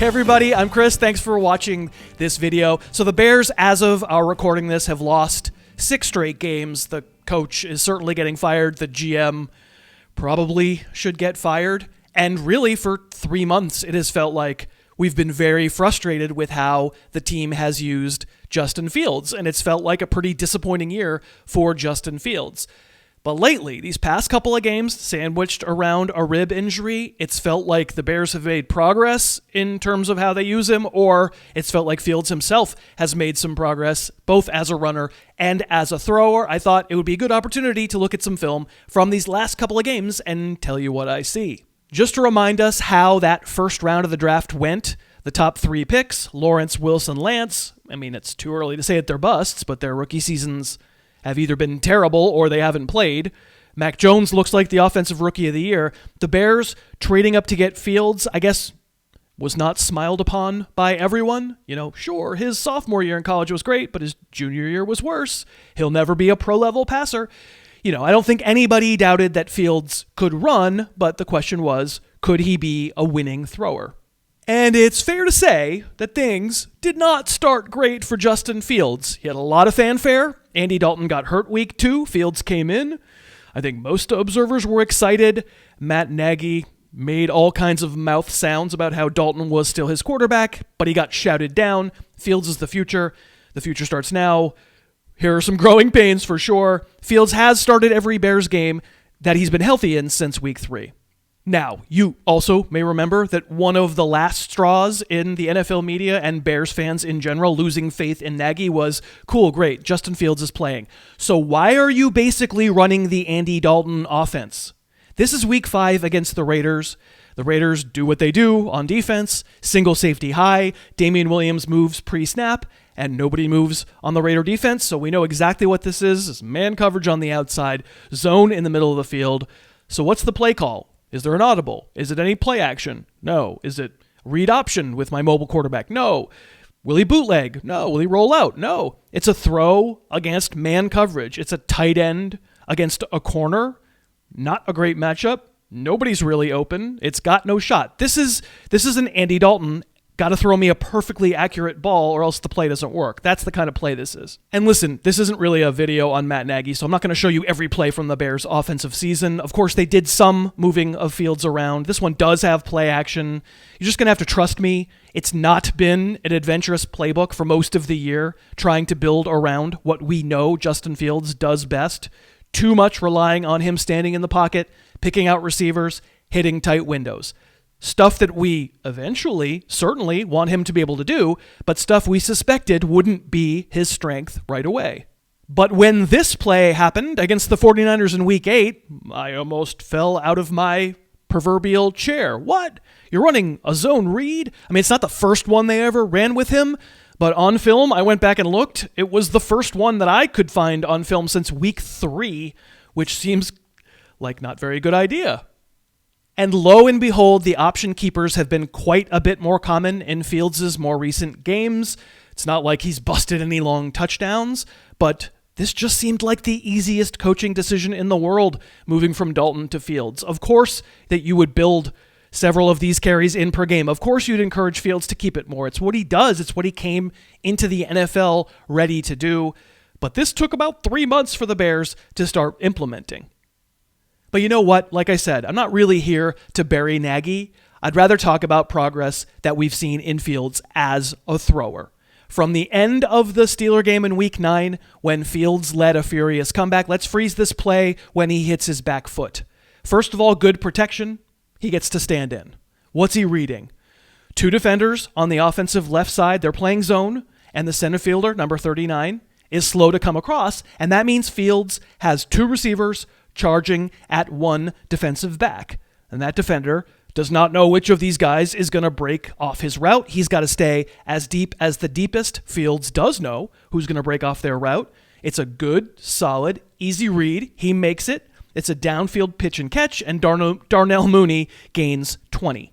Hey everybody, I'm Chris. Thanks for watching this video. So the Bears, as of our recording this, have lost 6 straight games. The coach is certainly getting fired. The GM probably should get fired. And really, for 3 months, it has felt like we've been very frustrated with how the team has used Justin Fields. And it's felt like a pretty disappointing year for Justin Fields. But lately, these past couple of games, sandwiched around a rib injury, it's felt like the Bears have made progress in terms of how they use him, or it's felt like Fields himself has made some progress, both as a runner and as a thrower. I thought it would be a good opportunity to look at some film from these last couple of games and tell you what I see. Just to remind us how that first round of the draft went, the top 3 picks, Lawrence, Wilson, Lance. I mean, it's too early to say that they're busts, but their rookie seasons have either been terrible or they haven't played. Mac Jones looks like the offensive rookie of the year. The Bears trading up to get Fields, I guess, was not smiled upon by everyone. You know, sure, his sophomore year in college was great, but his junior year was worse. He'll never be a pro-level passer. You know, I don't think anybody doubted that Fields could run, but the question was, could he be a winning thrower? And it's fair to say that things did not start great for Justin Fields. He had a lot of fanfare. Andy Dalton got hurt week 2. Fields came in. I think most observers were excited. Matt Nagy made all kinds of mouth sounds about how Dalton was still his quarterback, but he got shouted down. Fields is the future. The future starts now. Here are some growing pains for sure. Fields has started every Bears game that he's been healthy in since week 3. Now, you also may remember that one of the last straws in the NFL media and Bears fans in general losing faith in Nagy was, cool, great, Justin Fields is playing. So why are you basically running the Andy Dalton offense? This is week 5 against the Raiders. The Raiders do what they do on defense, single safety high, Damian Williams moves pre-snap, and nobody moves on the Raider defense, so we know exactly what this is. It's man coverage on the outside, zone in the middle of the field. So what's the play call? Is there an audible? Is it any play action? No. Is it read option with my mobile quarterback? No. Will he bootleg? No. Will he roll out? No. It's a throw against man coverage. It's a tight end against a corner. Not a great matchup. Nobody's really open. It's got no shot. This is an Andy Dalton, got to throw me a perfectly accurate ball or else the play doesn't work. That's the kind of play this is. And listen, this isn't really a video on Matt Nagy, so I'm not going to show you every play from the Bears' offensive season. Of course, they did some moving of Fields around. This one does have play action. You're just going to have to trust me. It's not been an adventurous playbook for most of the year, trying to build around what we know Justin Fields does best. Too much relying on him standing in the pocket, picking out receivers, hitting tight windows. Stuff that we eventually, certainly, want him to be able to do, but stuff we suspected wouldn't be his strength right away. But when this play happened against the 49ers in week 8, I almost fell out of my proverbial chair. What? You're running a zone read? I mean, it's not the first one they ever ran with him, but on film, I went back and looked. It was the first one that I could find on film since week 3, which seems like not very good idea. And lo and behold, the option keepers have been quite a bit more common in Fields' more recent games. It's not like he's busted any long touchdowns, but this just seemed like the easiest coaching decision in the world, moving from Dalton to Fields. Of course that you would build several of these carries in per game. Of course you'd encourage Fields to keep it more. It's what he does. It's what he came into the NFL ready to do. But this took about 3 months for the Bears to start implementing. But you know what? Like I said, I'm not really here to bury Nagy. I'd rather talk about progress that we've seen in Fields as a thrower. From the end of the Steeler game in week 9, when Fields led a furious comeback, let's freeze this play when he hits his back foot. First of all, good protection. He gets to stand in. What's he reading? 2 defenders on the offensive left side. They're playing zone, and the center fielder, number 39, is slow to come across, and that means Fields has 2 receivers charging at 1 defensive back. And that defender does not know which of these guys is going to break off his route. He's got to stay as deep as the deepest. Fields does know who's going to break off their route. It's a good, solid, easy read. He makes it. It's a downfield pitch and catch, and Darnell Mooney gains 20.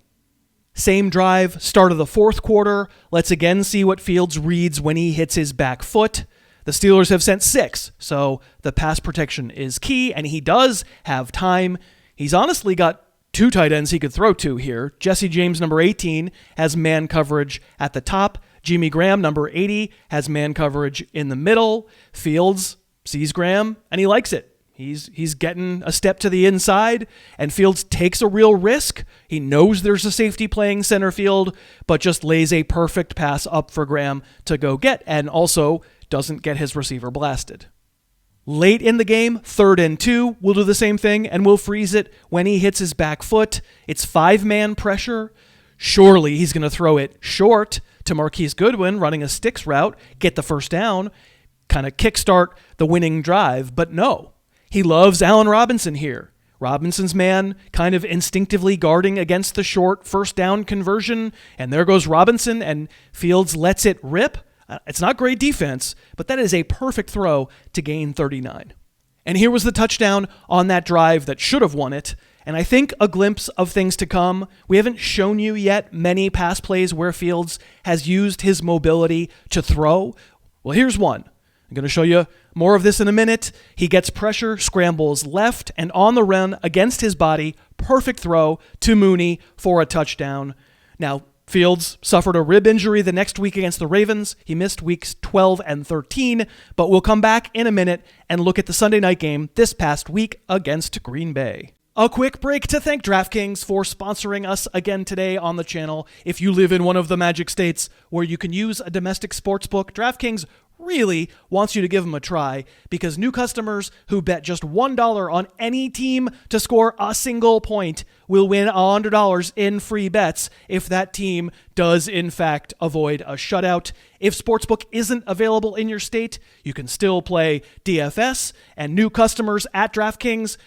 Same drive, start of the 4th quarter. Let's again see what Fields reads when he hits his back foot. The Steelers have sent 6, so the pass protection is key, and he does have time. He's honestly got two tight ends he could throw to here. Jesse James, number 18, has man coverage at the top. Jimmy Graham, number 80, has man coverage in the middle. Fields sees Graham, and he likes it. He's getting a step to the inside, and Fields takes a real risk. He knows there's a safety playing center field, but just lays a perfect pass up for Graham to go get, and also doesn't get his receiver blasted. Late in the game, 3rd and 2, we'll do the same thing, and we'll freeze it when he hits his back foot. It's 5-man pressure. Surely he's going to throw it short to Marquise Goodwin, running a sticks route, get the first down, kind of kickstart the winning drive, but no. He loves Allen Robinson here. Robinson's man kind of instinctively guarding against the short first down conversion, and there goes Robinson, and Fields lets it rip. It's not great defense, but that is a perfect throw to gain 39. And here was the touchdown on that drive that should have won it, and I think a glimpse of things to come. We haven't shown you yet many pass plays where Fields has used his mobility to throw. Well, here's one. I'm going to show you more of this in a minute. He gets pressure, scrambles left, and on the run against his body, perfect throw to Mooney for a touchdown. Now, Fields suffered a rib injury the next week against the Ravens. He missed weeks 12 and 13, but we'll come back in a minute and look at the Sunday night game this past week against Green Bay. A quick break to thank DraftKings for sponsoring us again today on the channel. If you live in one of the magic states where you can use a domestic sportsbook, DraftKings really wants you to give them a try, because new customers who bet just $1 on any team to score a single point will win $100 in free bets if that team does in fact avoid a shutout. If Sportsbook isn't available in your state, you can still play DFS, and new customers at DraftKings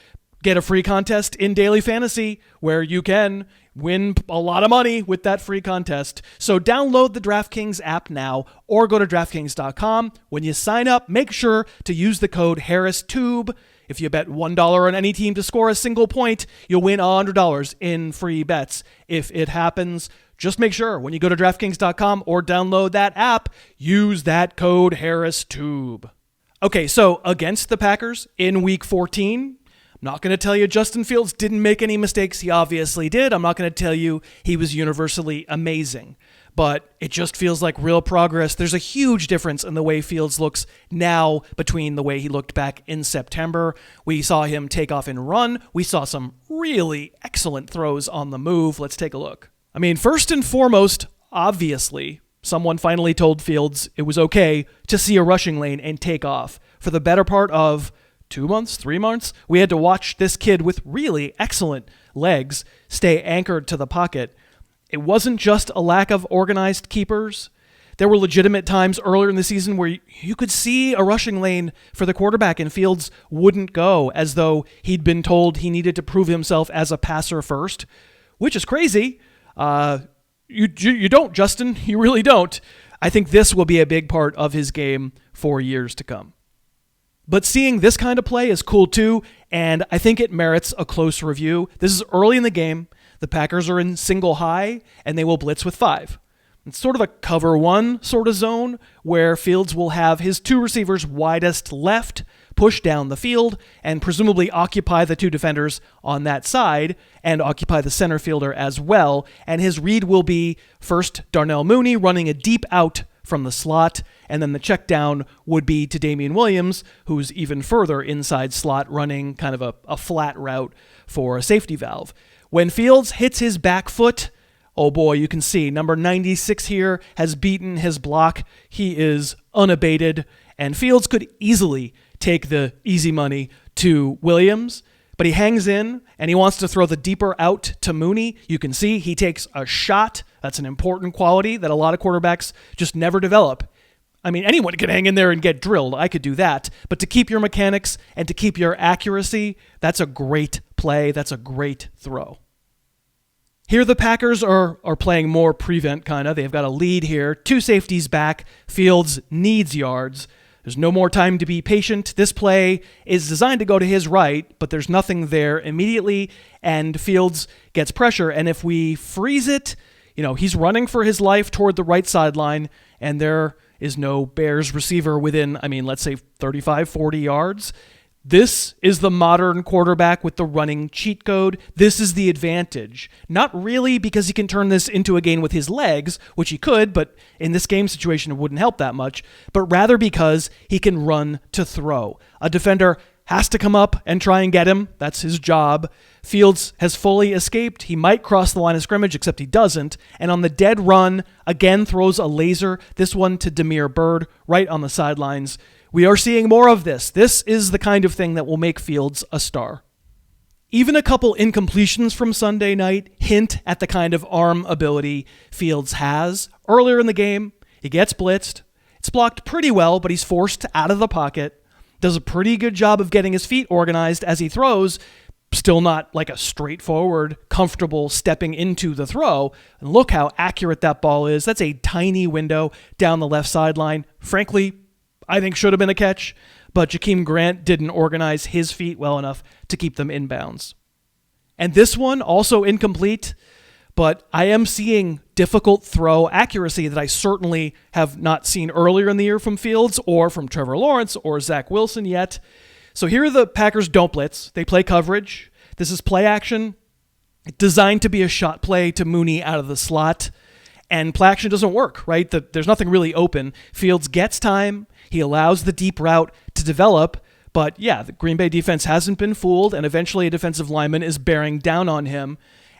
get a free contest in Daily Fantasy where you can win a lot of money with that free contest. So download the DraftKings app now or go to DraftKings.com. When you sign up, make sure to use the code HarrisTube. If you bet $1 on any team to score a single point, you'll win $100 in free bets. If it happens, just make sure when you go to DraftKings.com or download that app, use that code HarrisTube. Okay, so against the Packers in Week 14, not going to tell you Justin Fields didn't make any mistakes. He obviously did. I'm not going to tell you he was universally amazing. But it just feels like real progress. There's a huge difference in the way Fields looks now between the way he looked back in September. We saw him take off and run. We saw some really excellent throws on the move. Let's take a look. I mean, first and foremost, obviously, someone finally told Fields it was okay to see a rushing lane and take off. For the better part of 2 months, 3 months, we had to watch this kid with really excellent legs stay anchored to the pocket. It wasn't just a lack of organized keepers. There were legitimate times earlier in the season where you could see a rushing lane for the quarterback and Fields wouldn't go, as though he'd been told he needed to prove himself as a passer first, which is crazy. You don't, Justin. You really don't. I think this will be a big part of his game for years to come. But seeing this kind of play is cool too, and I think it merits a close review. This is early in the game. The Packers are in single high, and they will blitz with 5. It's sort of a cover 1 sort of zone where Fields will have his 2 receivers widest left, push down the field, and presumably occupy the 2 defenders on that side, and occupy the center fielder as well. And his read will be first Darnell Mooney running a deep out from the slot, and then the check down would be to Damian Williams, who's even further inside slot running kind of a flat route for a safety valve. When Fields hits his back foot, oh boy, you can see number 96 here has beaten his block. He is unabated, and Fields could easily take the easy money to Williams, but he hangs in, and he wants to throw the deeper out to Mooney. You can see he takes a shot. That's an important quality that a lot of quarterbacks just never develop. I mean, anyone can hang in there and get drilled. I could do that. But to keep your mechanics and to keep your accuracy, that's a great play. That's a great throw. Here the Packers are playing more prevent kind of. They've got a lead here. 2 safeties back. Fields needs yards. There's no more time to be patient. This play is designed to go to his right, but there's nothing there immediately, and Fields gets pressure. And if we freeze it, he's running for his life toward the right sideline, and there is no Bears receiver within, let's say 35, 40 yards. This is the modern quarterback with the running cheat code. This is the advantage. Not really because he can turn this into a game with his legs, which he could, but in this game situation it wouldn't help that much, but rather because he can run to throw. A defender has to come up and try and get him. That's his job. Fields has fully escaped. He might cross the line of scrimmage, except he doesn't. And on the dead run, again throws a laser, this one to Damiere Byrd, right on the sidelines. We are seeing more of this. This is the kind of thing that will make Fields a star. Even a couple incompletions from Sunday night hint at the kind of arm ability Fields has. Earlier in the game, he gets blitzed. It's blocked pretty well, but he's forced out of the pocket. Does a pretty good job of getting his feet organized as he throws. Still not like a straightforward, comfortable stepping into the throw. And look how accurate that ball is. That's a tiny window down the left sideline. Frankly, I think should have been a catch, but Jakeem Grant didn't organize his feet well enough to keep them inbounds. And this one, also incomplete, but I am seeing difficult throw accuracy that I certainly have not seen earlier in the year from Fields or from Trevor Lawrence or Zach Wilson yet. So here the Packers don't blitz. They play coverage. This is play action designed to be a shot play to Mooney out of the slot. And play action doesn't work, right? There's nothing really open. Fields gets time. He allows the deep route to develop. But yeah, the Green Bay defense hasn't been fooled, and eventually a defensive lineman is bearing down on him.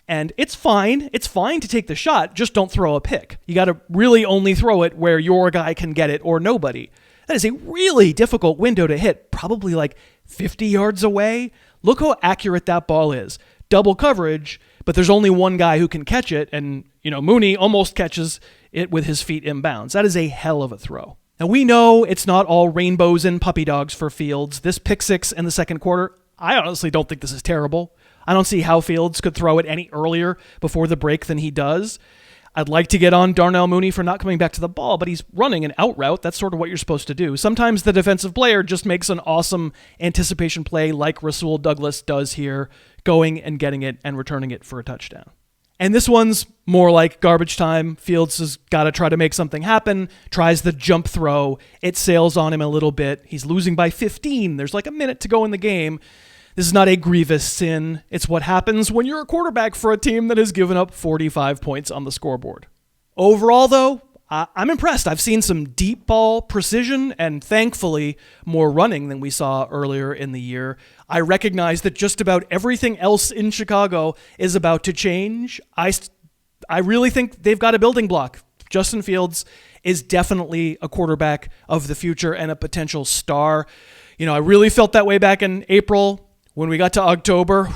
And it's fine. It's fine to take the shot. Just don't throw a pick. You got to really only throw it where your guy can get it or nobody. That is a really difficult window to hit, probably like 50 yards away. Look how accurate that ball is. Double coverage, but there's only one guy who can catch it, and Mooney almost catches it with his feet inbounds. That is a hell of a throw. Now we know it's not all rainbows and puppy dogs for Fields. This pick six in the second quarter, I honestly don't think this is terrible. I don't see how Fields could throw it any earlier before the break than he does. I'd like to get on Darnell Mooney for not coming back to the ball, but he's running an out route. That's sort of what you're supposed to do. Sometimes the defensive player just makes an awesome anticipation play like Rasul Douglas does here, going and getting it and returning it for a touchdown. And this one's more like garbage time. Fields has got to try to make something happen, tries the jump throw. It sails on him a little bit. He's losing by 15. There's like a minute to go in the game. This is not a grievous sin. It's what happens when you're a quarterback for a team that has given up 45 points on the scoreboard. Overall, though, I'm impressed. I've seen some deep ball precision and, thankfully, more running than we saw earlier in the year. I recognize that just about everything else in Chicago is about to change. I really think they've got a building block. Justin Fields is definitely a quarterback of the future and a potential star. I really felt that way back in April. When we got to October,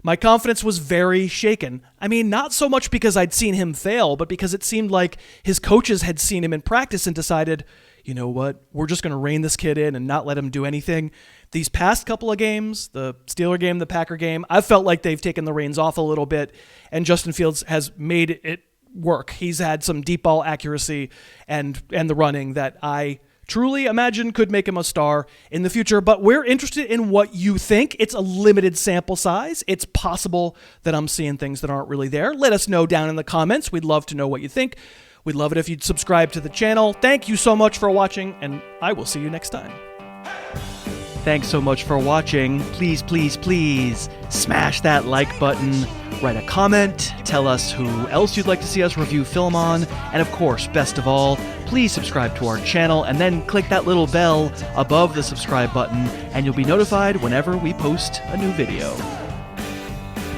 my confidence was very shaken. I mean, not so much because I'd seen him fail, but because it seemed like his coaches had seen him in practice and decided, you know what, we're just going to rein this kid in and not let him do anything. These past couple of games, the Steeler game, the Packer game, I've felt like they've taken the reins off a little bit, and Justin Fields has made it work. He's had some deep ball accuracy and the running that I truly imagine could make him a star in the future, but we're interested in what you think. It's a limited sample size. It's possible that I'm seeing things that aren't really there. Let us know down in the comments. We'd love to know what you think. We'd love it if you'd subscribe to the channel. Thank you so much for watching, and I will see you next time. Thanks so much for watching. Please, please, please smash that like button. Write a comment, tell us who else you'd like to see us review film on, and of course, best of all, please subscribe to our channel and then click that little bell above the subscribe button and you'll be notified whenever we post a new video.